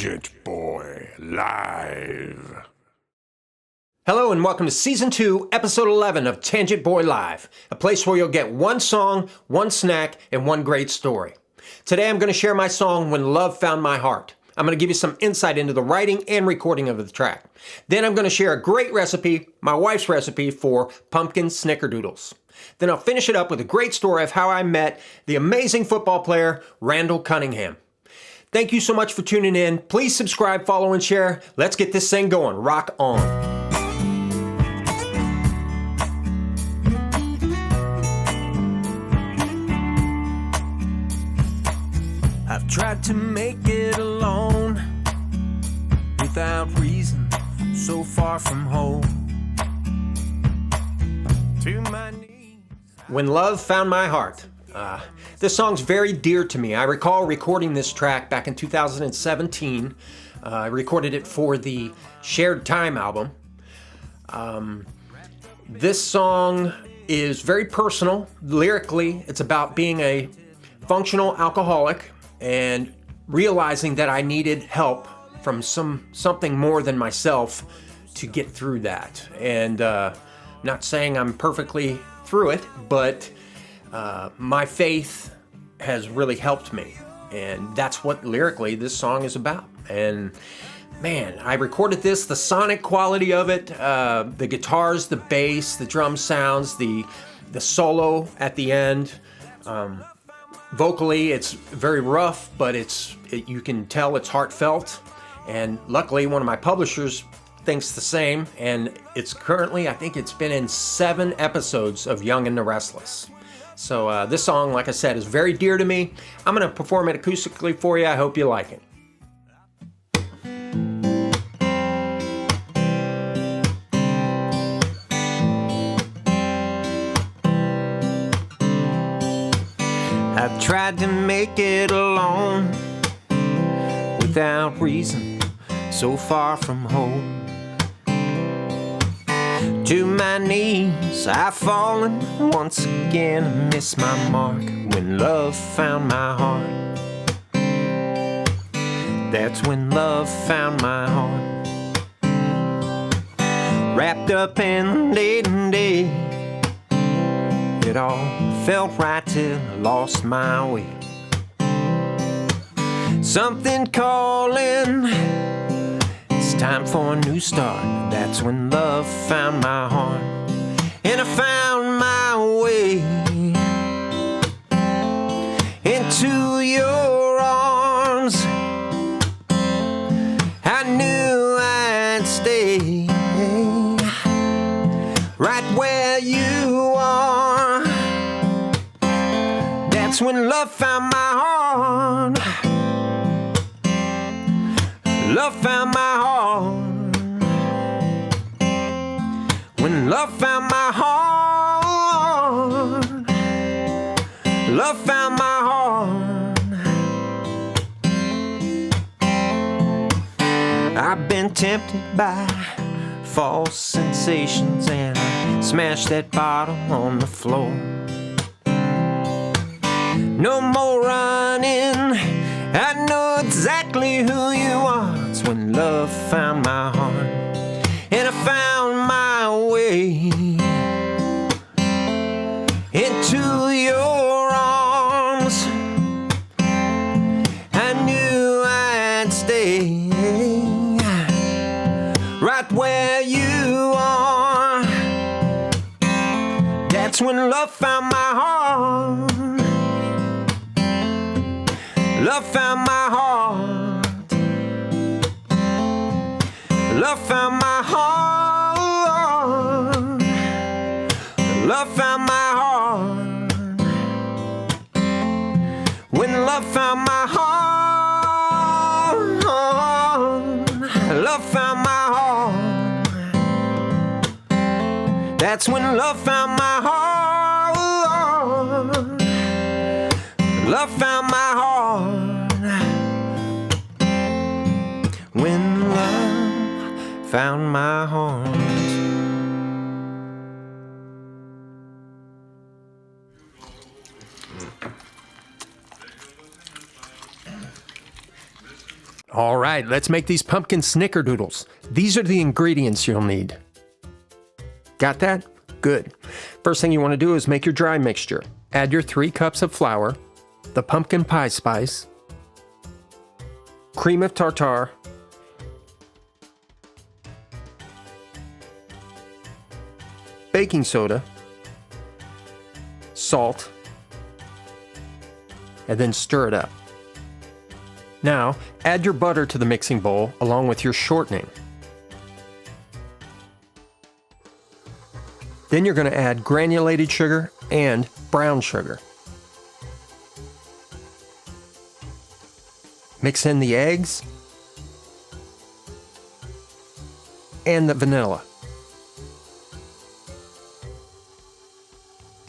Tangent Boy Live. Hello and welcome to Season 2, Episode 11 of Tangent Boy Live, a place where you'll get one song, one snack, and one great story. Today I'm going to share my song, When Love Found My Heart. I'm going to give you some insight into the writing and recording of the track. Then I'm going to share a great recipe, my wife's recipe for pumpkin snickerdoodles. Then I'll finish it up with a great story of how I met the amazing football player, Randall Cunningham. Thank you so much for tuning in. Please subscribe, follow, and share. Let's get this thing going. Rock on. I've tried to make it alone without reason, so far from home. To my knees. When Love Found My Heart. This song's very dear to me. I recall recording this track back in 2017. I recorded it for the Shared Time album. This song is very personal. Lyrically, it's about being a functional alcoholic and realizing that I needed help from something more than myself to get through that. And not saying I'm perfectly through it, but my faith has really helped me. And that's what lyrically this song is about. And man, I recorded this, the sonic quality of it, the guitars, the bass, the drum sounds, the solo at the end. Vocally, it's very rough, but you can tell it's heartfelt. And luckily, one of my publishers thinks the same. And it's currently, I think it's been in 7 episodes of Young and the Restless. So this song, like I said, is very dear to me. I'm going to perform it acoustically for you. I hope you like it. I've tried to make it alone without reason, so far from home. To my knees I've fallen once again and missed my mark. When love found my heart, that's when love found my heart. Wrapped up in day to day, it all felt right till I lost my way. Something calling, it's time for a new start. That's when love found my heart, and I found my way into your arms. I knew I'd stay right where you are. That's when love found my heart. Love found my heart. When love found my heart, love found my heart. I've been tempted by false sensations and I smashed that bottle on the floor. No more running, I know exactly who you are. It's when love found my heart, and I found my way into your arms. I knew I'd stay right where you are. That's when love found my heart. Love found my heart. Love found my heart. Love found my heart. When love found my heart, love found my heart. That's when love found my heart. Love found my heart. When love found my heart. All right, let's make these pumpkin snickerdoodles. These are the ingredients you'll need. Got that? Good. First thing you want to do is make your dry mixture. Add your 3 cups of flour, the pumpkin pie spice, cream of tartar, baking soda, salt, and then stir it up. Now, add your butter to the mixing bowl along with your shortening. Then you're going to add granulated sugar and brown sugar. Mix in the eggs and the vanilla.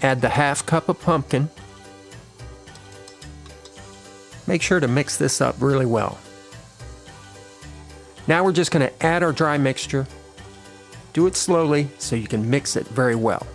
Add the half cup of pumpkin. Make sure to mix this up really well. Now we're just going to add our dry mixture. Do it slowly so you can mix it very well.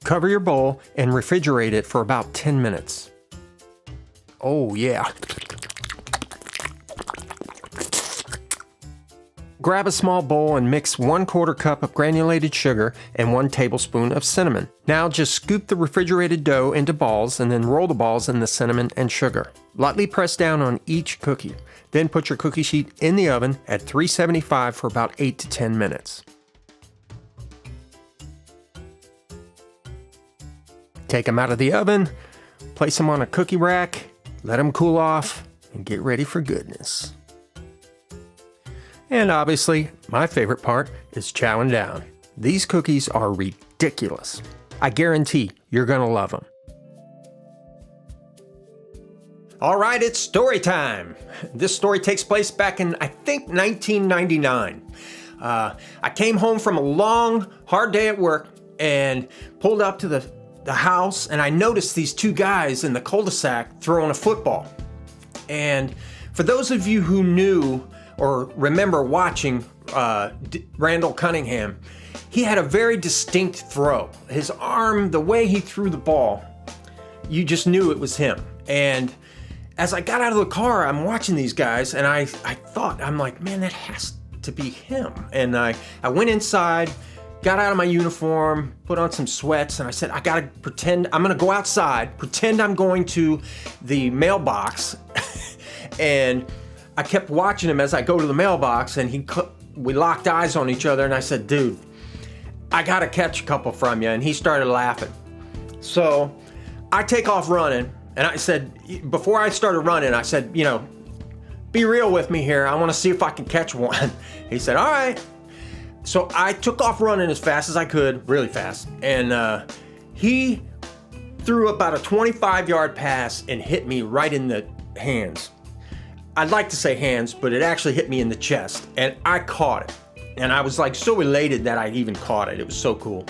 Cover your bowl and refrigerate it for about 10 minutes. Oh yeah. Grab a small bowl and mix 1/4 cup of granulated sugar and 1 tablespoon of cinnamon. Now just scoop the refrigerated dough into balls and then roll the balls in the cinnamon and sugar. Lightly press down on each cookie. Then put your cookie sheet in the oven at 375 for about 8 to 10 minutes. Take them out of the oven, place them on a cookie rack, let them cool off, and get ready for goodness. And obviously, my favorite part is chowing down. These cookies are ridiculous. I guarantee you're gonna love them. All right, it's story time. This story takes place back in, I think, 1999. I came home from a long, hard day at work and pulled up to the house, and I noticed these 2 guys in the cul-de-sac throwing a football. And for those of you who knew or remember watching Randall Cunningham, he had a very distinct throw. His arm, the way he threw the ball, you just knew it was him. And as I got out of the car, I'm watching these guys, and I thought, I'm like, man, that has to be him. And I went inside, got out of my uniform, put on some sweats, and I said, I gotta pretend, I'm gonna go outside, pretend I'm going to the mailbox. And I kept watching him as I go to the mailbox, and we locked eyes on each other, and I said, dude, I gotta catch a couple from you. And he started laughing. So I take off running, and I said, before I started running, I said, be real with me here. I wanna see if I can catch one. He said, all right. So I took off running as fast as I could, really fast, and he threw about a 25-yard pass and hit me right in the hands. I'd like to say hands, but it actually hit me in the chest, and I caught it. And I was like so elated that I even caught it. It was so cool.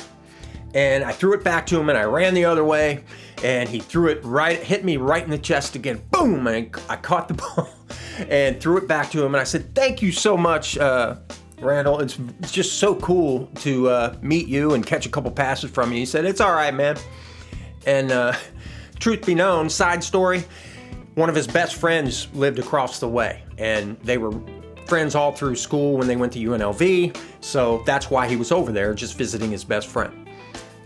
And I threw it back to him, and I ran the other way, and he threw it right, hit me right in the chest again. Boom! And I caught the ball and threw it back to him, and I said, thank you so much, Randall. It's just so cool to meet you and catch a couple passes from you. He said, it's all right, man. And truth be known, side story, one of his best friends lived across the way, and they were friends all through school when they went to UNLV, so that's why he was over there just visiting his best friend.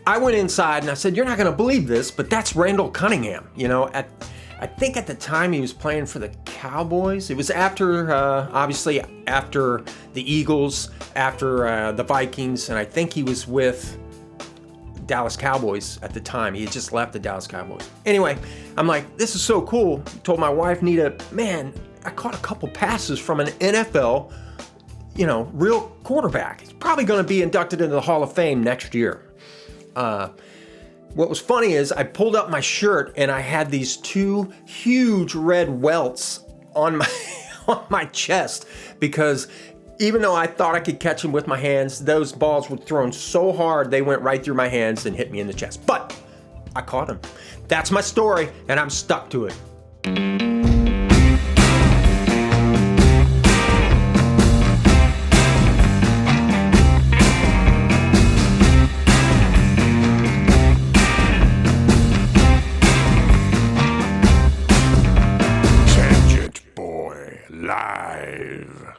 I went inside and I said, you're not gonna believe this, but that's Randall Cunningham. I think at the time he was playing for the Cowboys. It was after, obviously after the Eagles, after the Vikings, and I think he was with Dallas Cowboys at the time. He had just left the Dallas Cowboys. Anyway, I'm like, this is so cool. Told my wife, Nita, man, I caught a couple passes from an NFL, real quarterback. He's probably going to be inducted into the Hall of Fame next year. What was funny is I pulled up my shirt and I had these 2 huge red welts on my chest, because even though I thought I could catch him with my hands, those balls were thrown so hard they went right through my hands and hit me in the chest. But I caught him. That's my story, and I'm stuck to it. live.